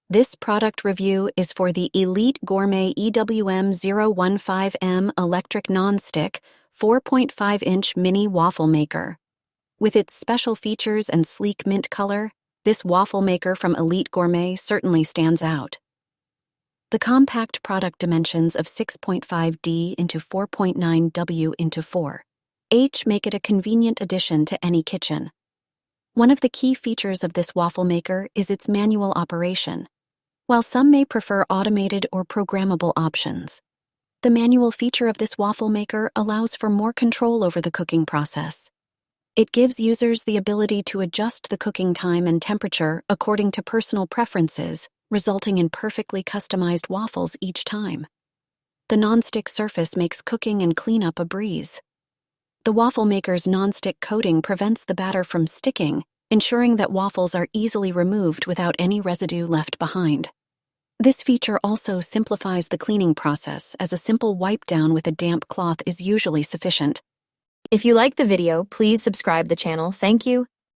This product review is for the Elite Gourmet EWM015M Electric Nonstick 4.5-inch Mini Waffle Maker. With its special features and sleek mint color, this waffle maker from Elite Gourmet certainly stands out. The compact product dimensions of 6.5D x 4.9W x 4H make it a convenient addition to any kitchen. One of the key features of this waffle maker is its manual operation. While some may prefer automated or programmable options, the manual feature of this waffle maker allows for more control over the cooking process. It gives users the ability to adjust the cooking time and temperature according to personal preferences, resulting in perfectly customized waffles each time. The nonstick surface makes cooking and cleanup a breeze. The waffle maker's nonstick coating prevents the batter from sticking, ensuring that waffles are easily removed without any residue left behind. This feature also simplifies the cleaning process, as a simple wipe down with a damp cloth is usually sufficient. If you like the video, please subscribe the channel. Thank you.